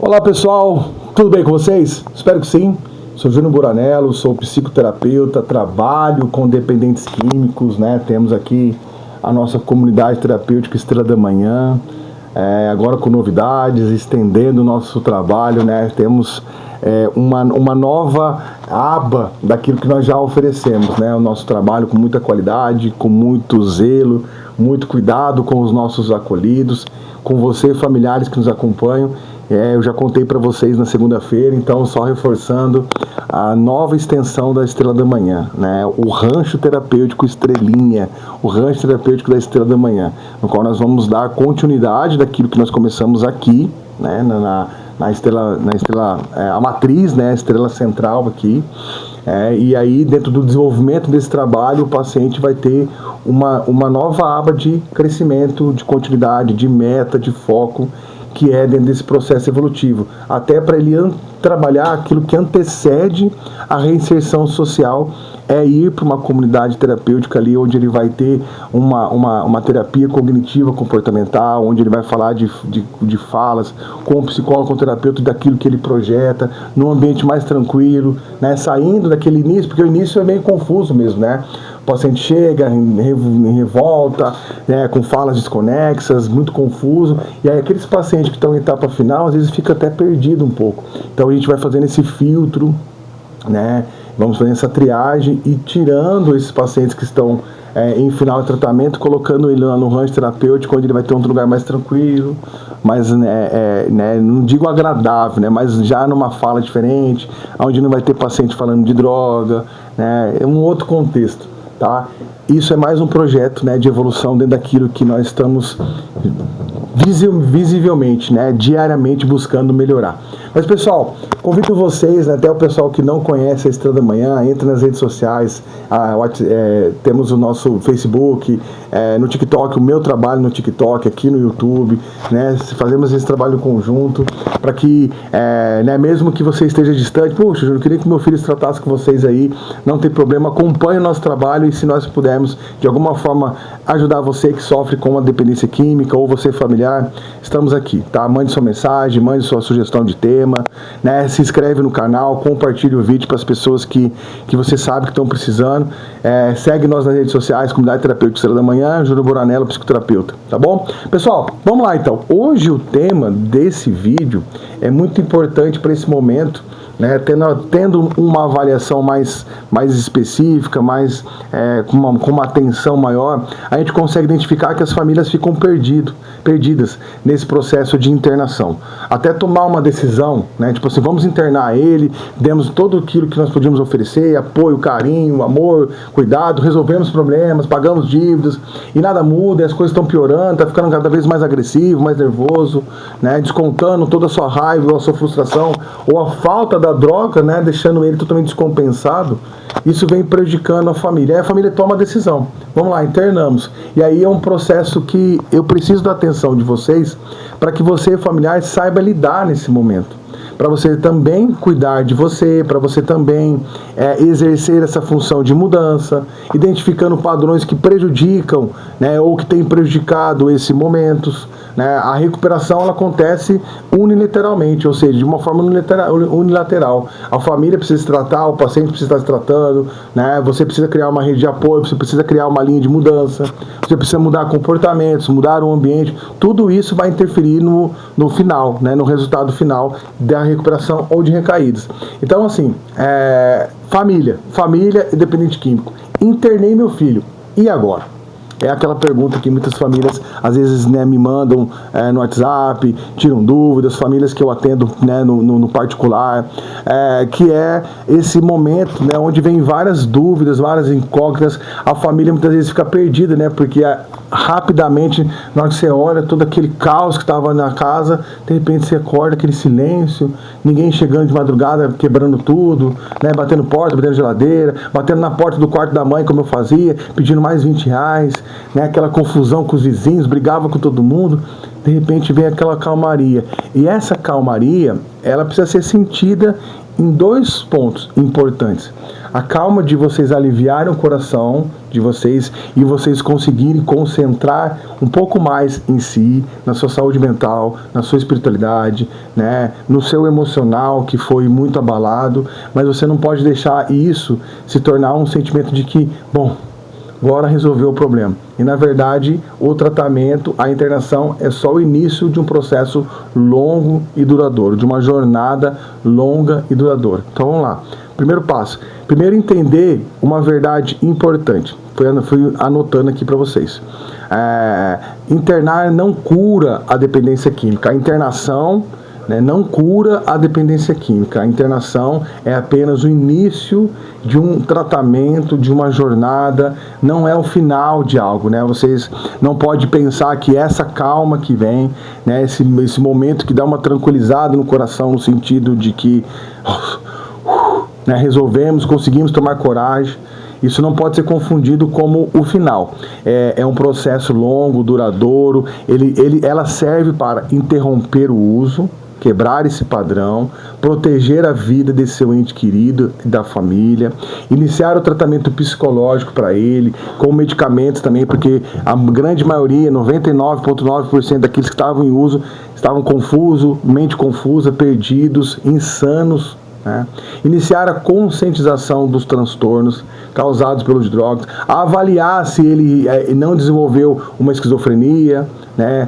Olá pessoal, tudo bem com vocês? Espero que sim. Sou Júnior Buranello, sou psicoterapeuta, trabalho com dependentes químicos, né? Temos aqui a nossa comunidade terapêutica Estrela da Manhã, agora com novidades, estendendo o nosso trabalho, né? Temos uma nova aba daquilo que nós já oferecemos, né? O nosso trabalho com muita qualidade, com muito zelo, muito cuidado com os nossos acolhidos, com você, familiares que nos acompanham. Eu já contei para vocês na segunda-feira, então só reforçando a nova extensão da Estrela da Manhã, né? O rancho terapêutico Estrelinha, o rancho terapêutico da Estrela da Manhã, no qual nós vamos dar continuidade daquilo que nós começamos aqui, né? Na estrela, a matriz, né? A estrela central aqui. E aí, dentro do desenvolvimento desse trabalho, o paciente vai ter uma nova aba de crescimento, de continuidade, de meta, de foco, que é dentro desse processo evolutivo, até para ele trabalhar aquilo que antecede a reinserção social, ir para uma comunidade terapêutica ali, onde ele vai ter uma terapia cognitiva comportamental, onde ele vai falar de falas com o psicólogo, com o terapeuta, daquilo que ele projeta, num ambiente mais tranquilo, né, saindo daquele início, porque o início é meio confuso mesmo, né? O paciente chega em revolta, né, com falas desconexas, muito confuso, e aí aqueles pacientes que estão em etapa final, às vezes fica até perdido um pouco. Então a gente vai fazendo esse filtro, né, vamos fazendo essa triagem e tirando esses pacientes que estão em final de tratamento, colocando ele lá no rancho terapêutico, onde ele vai ter um lugar mais tranquilo, mais, não digo agradável, né, mas já numa fala diferente, onde não vai ter paciente falando de droga, né, é um outro contexto. Tá? Isso é mais um projeto, né, de evolução dentro daquilo que nós estamos visivelmente, né, diariamente buscando melhorar. Mas pessoal, convido vocês, né, até o pessoal que não conhece a Estrela da Manhã, entra nas redes sociais, temos o nosso Facebook, no TikTok, o meu trabalho no TikTok, aqui no YouTube, né, fazemos esse trabalho conjunto, para que, né, mesmo que você esteja distante, poxa, eu queria que meu filho se tratasse com vocês aí, não tem problema, acompanhe o nosso trabalho, e se nós pudermos, de alguma forma, ajudar você que sofre com uma dependência química, ou você familiar, estamos aqui, tá? Mande sua mensagem, mande sua sugestão de tema, né? Se inscreve no canal, compartilhe o vídeo para as pessoas que você sabe que estão precisando. Segue nós nas redes sociais, Comunidade Terapêutica Estrela da Manhã, Júnior Buranello, psicoterapeuta, tá bom? Pessoal, vamos lá então. Hoje o tema desse vídeo é muito importante para esse momento, né, tendo uma avaliação mais específica, com uma atenção maior, a gente consegue identificar que as famílias ficam perdidas nesse processo de internação. Até tomar uma decisão, né, tipo assim, vamos internar ele, demos todo aquilo que nós podíamos oferecer, apoio, carinho, amor, cuidado, resolvemos problemas, pagamos dívidas, e nada muda, e as coisas estão piorando, está ficando cada vez mais agressivo, mais nervoso, né, descontando toda a sua raiva, ou a sua frustração, ou a falta da droga, né, deixando ele totalmente descompensado. Isso vem prejudicando a família. Aí a família toma a decisão. Vamos lá, internamos. E aí é um processo que eu preciso da atenção de vocês, para que você, familiar, saiba lidar nesse momento. Para você também cuidar de você, para você também exercer essa função de mudança, identificando padrões que prejudicam, né, ou que têm prejudicado esses momentos. Né? A recuperação ela acontece unilateralmente, ou seja, de uma forma unilateral. A família precisa se tratar, o paciente precisa estar se tratando, né? Você precisa criar uma rede de apoio, você precisa criar uma linha de mudança, você precisa mudar comportamentos, mudar o ambiente. Tudo isso vai interferir no final, né? No resultado final da recuperação ou de recaídas. Então, assim, família e dependente químico. Internei meu filho, e agora? É aquela pergunta que muitas famílias às vezes, né, me mandam no WhatsApp, tiram dúvidas, famílias que eu atendo, né, no particular, que é esse momento, né, onde vem várias dúvidas, várias incógnitas, a família muitas vezes fica perdida, né, porque rapidamente, na hora que você olha todo aquele caos que estava na casa, de repente você acorda, aquele silêncio, ninguém chegando de madrugada, quebrando tudo, né, batendo porta, batendo geladeira, batendo na porta do quarto da mãe, como eu fazia, pedindo mais R$20, né, aquela confusão com os vizinhos, brigava com todo mundo. De repente vem aquela calmaria, e essa calmaria ela precisa ser sentida em dois pontos importantes. A calma de vocês aliviarem o coração de vocês e vocês conseguirem concentrar um pouco mais em si, na sua saúde mental, na sua espiritualidade, né, no seu emocional que foi muito abalado, mas você não pode deixar isso se tornar um sentimento de que, bom, agora resolveu o problema. E na verdade, o tratamento, a internação é só o início de um processo longo e duradouro, de uma jornada longa e duradoura. Então vamos lá. Primeiro passo. Primeiro, entender uma verdade importante. Fui anotando aqui para vocês. Internar não cura a dependência química. A internação, né, não cura a dependência química. A internação é apenas o início de um tratamento, de uma jornada, não é o final de algo, né? Vocês não podem pensar que essa calma que vem, né, esse momento que dá uma tranquilizada no coração, no sentido de que né, resolvemos, conseguimos tomar coragem. Isso não pode ser confundido como o final. É um processo longo, duradouro. Ela serve para interromper o uso, quebrar esse padrão, proteger a vida desse seu ente querido e da família, iniciar o tratamento psicológico para ele, com medicamentos também, porque a grande maioria, 99,9% daqueles que estavam em uso, estavam confusos, mente confusa, perdidos, insanos, né? Iniciar a conscientização dos transtornos causados pelos drogas, avaliar se ele não desenvolveu uma esquizofrenia, né,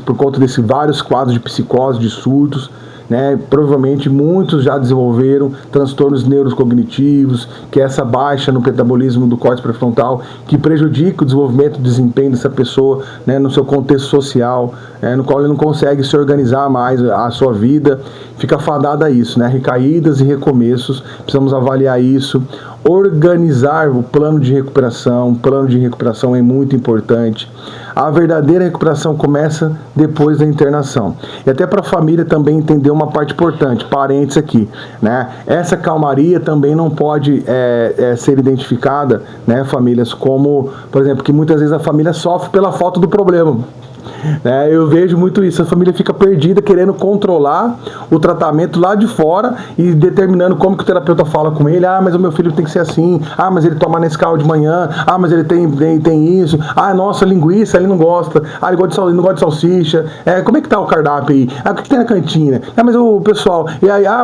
por conta desses vários quadros de psicose, de surtos, né, provavelmente muitos já desenvolveram transtornos neurocognitivos, que é essa baixa no metabolismo do córtex pré-frontal, que prejudica o desenvolvimento e desempenho dessa pessoa, né, no seu contexto social, no qual ele não consegue se organizar mais, a sua vida fica fadada a isso, né, recaídas e recomeços. Precisamos avaliar isso, organizar o plano de recuperação. O plano de recuperação é muito importante. A verdadeira recuperação começa depois da internação. E até para a família também entender uma parte importante, parênteses aqui, né? Essa calmaria também não pode ser identificada, né, famílias, como, por exemplo, que muitas vezes a família sofre pela falta do problema. Eu vejo muito isso, a família fica perdida querendo controlar o tratamento lá de fora e determinando como que o terapeuta fala com ele. Mas o meu filho tem que ser assim, mas ele toma Nescau de manhã, mas ele tem isso, nossa, linguiça, ele não gosta, ele não gosta de salsicha, como é que tá o cardápio aí? O que tem na cantina? Mas o pessoal,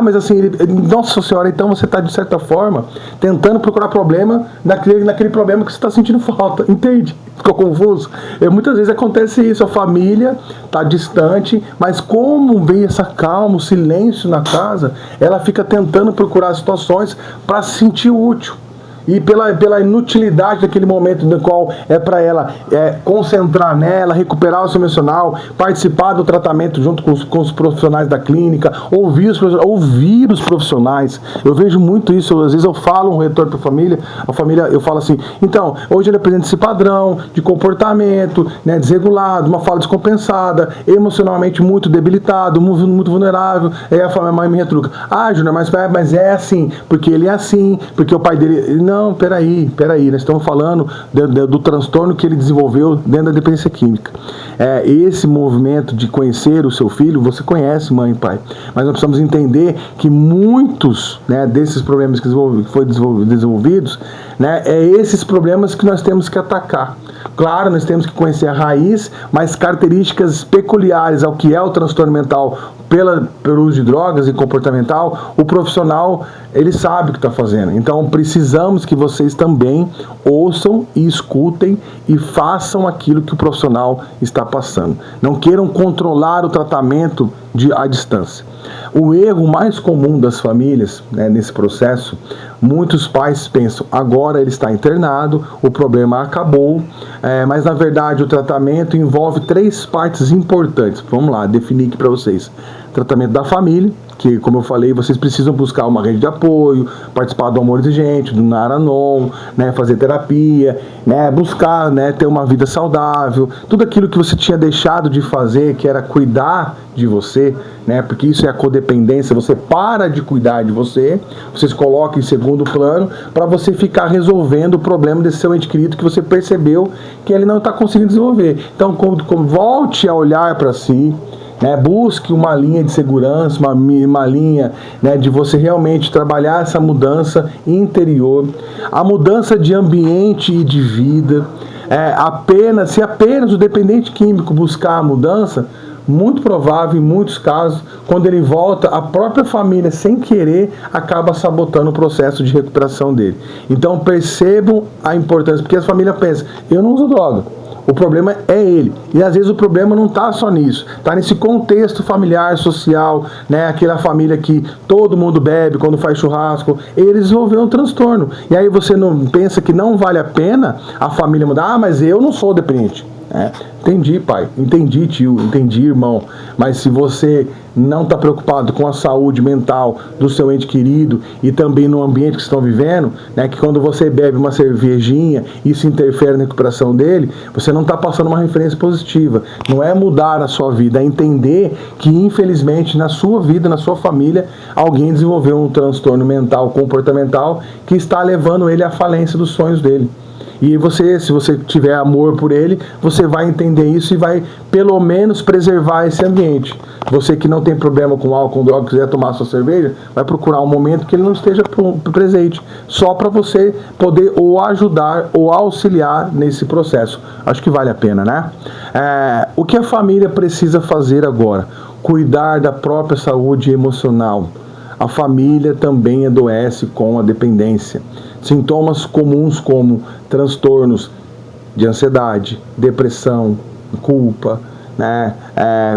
mas assim, nossa senhora, então você tá de certa forma tentando procurar problema naquele problema que você tá sentindo falta, entende? Ficou confuso? Muitas vezes acontece isso, a família está distante, mas como vem essa calma, o silêncio na casa, ela fica tentando procurar situações para se sentir útil. E pela inutilidade daquele momento no qual é para ela concentrar nela, recuperar o seu emocional, participar do tratamento junto com os profissionais da clínica, ouvir os profissionais. Eu vejo muito isso, às vezes eu falo um retorno para a família, eu falo assim, então, hoje ele apresenta esse padrão de comportamento, né, desregulado, uma fala descompensada, emocionalmente muito debilitado, muito vulnerável. Aí a mãe me retruca, Júnior, mas é assim, porque ele é assim, porque o pai dele... Não, peraí, nós estamos falando do transtorno que ele desenvolveu dentro da dependência química. Esse movimento de conhecer o seu filho, você conhece, mãe e pai, mas nós precisamos entender que muitos, né, desses problemas que foram desenvolvidos, né, esses problemas que nós temos que atacar. Claro, nós temos que conhecer a raiz, mas características peculiares ao que é o transtorno mental pelo uso de drogas e comportamental, o profissional, ele sabe o que está fazendo. Então, precisamos que vocês também ouçam e escutem e façam aquilo que o profissional está passando. Não queiram controlar o tratamento à distância. O erro mais comum das famílias, né, nesse processo, muitos pais pensam, agora ele está internado, o problema acabou, mas na verdade o tratamento envolve 3 partes importantes. Vamos lá, definir aqui para vocês. Tratamento da família, que, como eu falei, vocês precisam buscar uma rede de apoio, participar do Amor Exigente, do Naranon, né, fazer terapia, né, buscar, né, ter uma vida saudável, tudo aquilo que você tinha deixado de fazer, que era cuidar de você, né, porque isso é a codependência, você para de cuidar de você, vocês colocam em segundo plano, para você ficar resolvendo o problema desse seu ente querido que você percebeu que ele não está conseguindo desenvolver. Então, volte a olhar para si, né? Busque uma linha de segurança, uma linha, né, de você realmente trabalhar essa mudança interior, a mudança de ambiente e de vida. Se apenas o dependente químico buscar a mudança, muito provável, em muitos casos, quando ele volta, a própria família, sem querer, acaba sabotando o processo de recuperação dele. Então percebam a importância, porque a família pensa, eu não uso droga, o problema é ele. E às vezes o problema não está só nisso, está nesse contexto familiar, social, né? Aquela família que todo mundo bebe quando faz churrasco, ele desenvolveu um transtorno. E aí você não pensa que não vale a pena a família mudar, mas eu não sou dependente. Entendi, pai, entendi, tio, entendi, irmão, mas se você não está preocupado com a saúde mental do seu ente querido e também no ambiente que estão vivendo, né, que quando você bebe uma cervejinha, isso interfere na recuperação dele, você não está passando uma referência positiva. Não é mudar a sua vida, é entender que infelizmente na sua vida, na sua família, alguém desenvolveu um transtorno mental, comportamental, que está levando ele à falência dos sonhos dele. E você, se você tiver amor por ele, você vai entender isso e vai, pelo menos, preservar esse ambiente. Você que não tem problema com álcool, com droga, quiser tomar sua cerveja, vai procurar um momento que ele não esteja presente, só para você poder ou ajudar ou auxiliar nesse processo. Acho que vale a pena, né? O que a família precisa fazer agora? Cuidar da própria saúde emocional. A família também adoece com a dependência. Sintomas comuns como transtornos de ansiedade, depressão, culpa, né,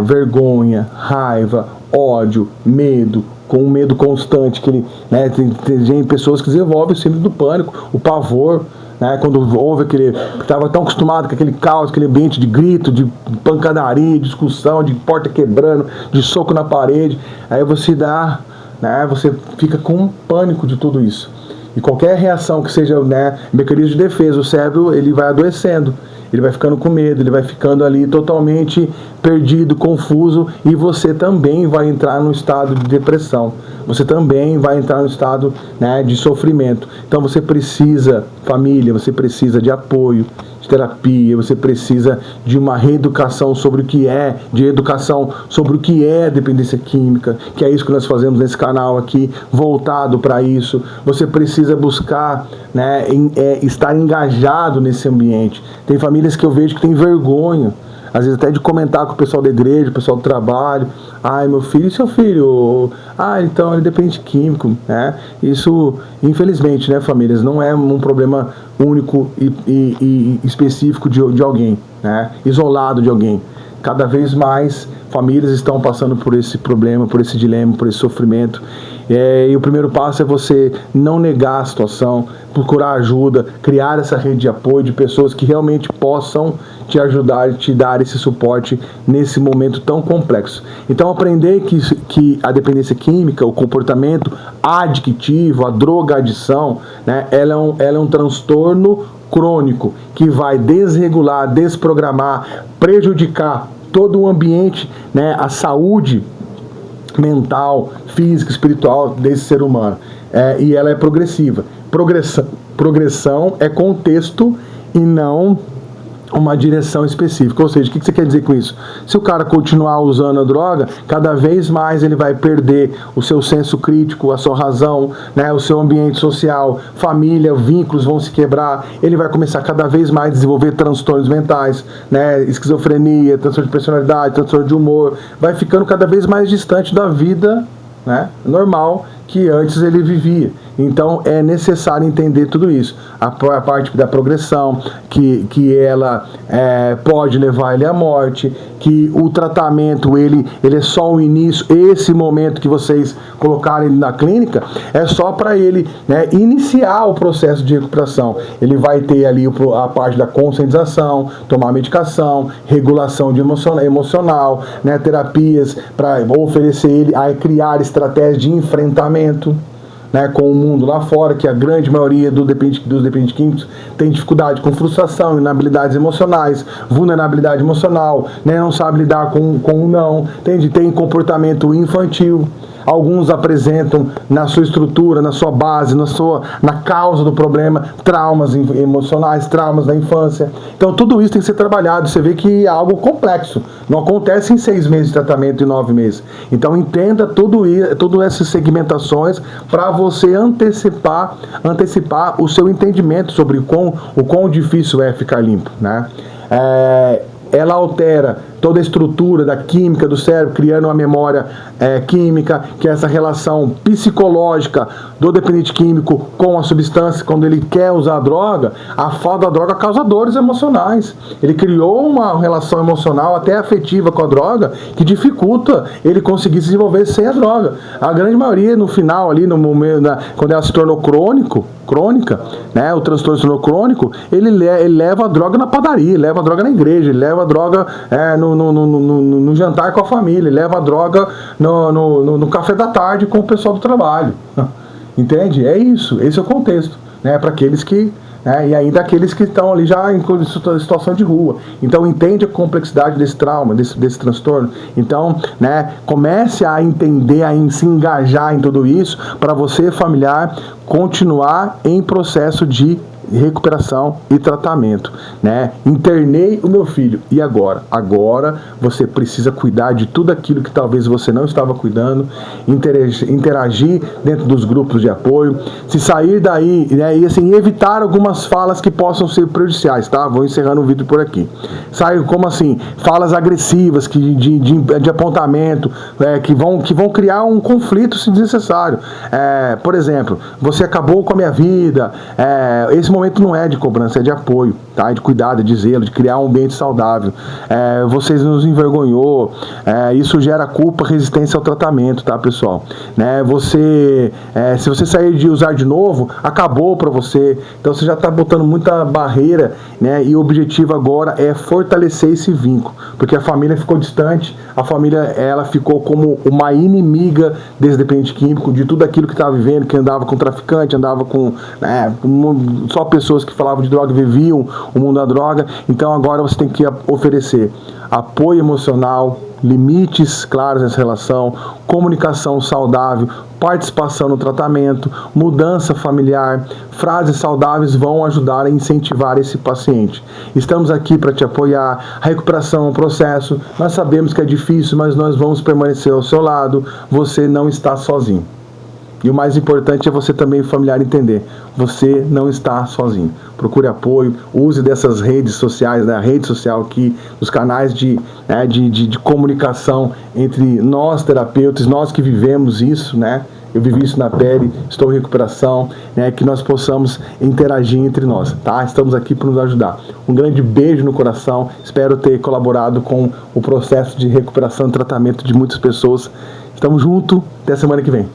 vergonha, raiva, ódio, medo, com um medo constante, que ele, né, tem pessoas que desenvolvem o síndrome do pânico, o pavor, né, quando houve aquele, que estava tão acostumado com aquele caos, aquele ambiente de grito, de pancadaria, discussão, de porta quebrando, de soco na parede, aí você dá, né, você fica com pânico de tudo isso. E qualquer reação que seja, né, mecanismo de defesa, o cérebro ele vai adoecendo, ele vai ficando com medo, ele vai ficando ali totalmente perdido, confuso, e você também vai entrar no estado de depressão. Você também vai entrar no estado, né, de sofrimento. Então você precisa, família, você precisa de apoio, de terapia, você precisa de uma reeducação sobre o que é, de educação sobre o que é dependência química, que é isso que nós fazemos nesse canal aqui, voltado para isso. Você precisa buscar, né, estar engajado nesse ambiente. Tem famílias que eu vejo que tem vergonha, às vezes até de comentar com o pessoal da igreja, o pessoal do trabalho. Ai, meu filho, e seu filho? Ah, então ele depende químico, né? Isso, infelizmente, né, famílias, não é um problema único e específico de alguém, né? Isolado de alguém. Cada vez mais famílias estão passando por esse problema, por esse dilema, por esse sofrimento. E o primeiro passo é você não negar a situação, procurar ajuda, criar essa rede de apoio de pessoas que realmente possam te ajudar e te dar esse suporte nesse momento tão complexo. Então aprender que a dependência química, o comportamento adictivo, a drogadição, né, ela é um transtorno crônico que vai desregular, desprogramar, prejudicar todo o ambiente, né, a saúde mental, física, espiritual desse ser humano. E ela é progressiva. Progressão é contexto e não uma direção específica. Ou seja, o que você quer dizer com isso? Se o cara continuar usando a droga, cada vez mais ele vai perder o seu senso crítico, a sua razão, né, o seu ambiente social, família, vínculos vão se quebrar, ele vai começar cada vez mais a desenvolver transtornos mentais, né, esquizofrenia, transtorno de personalidade, transtorno de humor, vai ficando cada vez mais distante da vida, né, normal que antes ele vivia. Então é necessário entender tudo isso, a parte da progressão, que ela pode levar ele à morte, que o tratamento ele é só o início, esse momento que vocês colocarem ele na clínica é só para ele, né, iniciar o processo de recuperação. Ele vai ter ali a parte da conscientização, tomar medicação, regulação de emocional, né, terapias para oferecer ele a criar estratégias de enfrentamento, né, com o mundo lá fora, que a grande maioria dos dependentes químicos tem dificuldade com frustração, inabilidades emocionais, vulnerabilidade emocional, né, não sabe lidar com o não, tem comportamento infantil. Alguns apresentam na sua estrutura, na sua base, na causa do problema, traumas emocionais, traumas da infância. Então tudo isso tem que ser trabalhado. Você vê que é algo complexo. Não acontece em 6 meses de tratamento e 9 meses. Então entenda todas essas segmentações para você antecipar o seu entendimento sobre o quão difícil é ficar limpo, né? Ela altera toda a estrutura da química do cérebro, criando uma memória química, que é essa relação psicológica do dependente químico com a substância. Quando ele quer usar a droga, a falta da droga causa dores emocionais. Ele criou uma relação emocional, até afetiva, com a droga, que dificulta ele conseguir se desenvolver sem a droga. A grande maioria, no final, ali, no momento, quando ela se tornou crônica, né, o transtorno se tornou crônico, ele leva a droga na padaria, ele leva a droga na igreja, ele leva a droga no jantar com a família, ele leva a droga no café da tarde com o pessoal do trabalho. Entende? É isso, esse é o contexto, né, para aqueles que... e ainda aqueles que estão ali já em situação de rua. Então entende a complexidade desse trauma, desse transtorno. Então, comece a entender, a se engajar em tudo isso, para você, familiar, continuar em processo de recuperação e tratamento, né? Internei o meu filho, e agora? Agora você precisa cuidar de tudo aquilo que talvez você não estava cuidando, interagir dentro dos grupos de apoio, se sair daí, né, e assim, evitar algumas falas que possam ser prejudiciais, tá? Vou encerrando o vídeo por aqui. Sai, como assim? Falas agressivas, de apontamento, que vão criar um conflito se desnecessário. Por exemplo, você acabou com a minha vida, esse momento não é de cobrança, é de apoio, tá? É de cuidado, é de zelo, de criar um ambiente saudável. Vocês nos envergonhou, isso gera culpa, resistência ao tratamento, tá, pessoal? Se você sair de usar de novo, acabou para você. Então você já está botando muita barreira, né? E o objetivo agora é fortalecer esse vínculo, porque a família ficou distante, a família ela ficou como uma inimiga desse dependente químico, de tudo aquilo que estava vivendo, que andava com traficante, andava com só pessoas que falavam de droga, viviam o mundo da droga. Então agora você tem que oferecer apoio emocional, limites claros nessa relação, comunicação saudável, participação no tratamento, mudança familiar. Frases saudáveis vão ajudar a incentivar esse paciente. Estamos aqui para te apoiar. A recuperação é um processo, nós sabemos que é difícil, mas nós vamos permanecer ao seu lado. Você não está sozinho. E o mais importante é você também, familiar, entender. Você não está sozinho. Procure apoio, use dessas redes sociais, a rede social aqui, os canais de comunicação entre nós, terapeutas, nós que vivemos isso, né? Eu vivi isso na pele, estou em recuperação, né? Que nós possamos interagir entre nós, tá? Estamos aqui para nos ajudar. Um grande beijo no coração, espero ter colaborado com o processo de recuperação e tratamento de muitas pessoas. Estamos juntos, até semana que vem.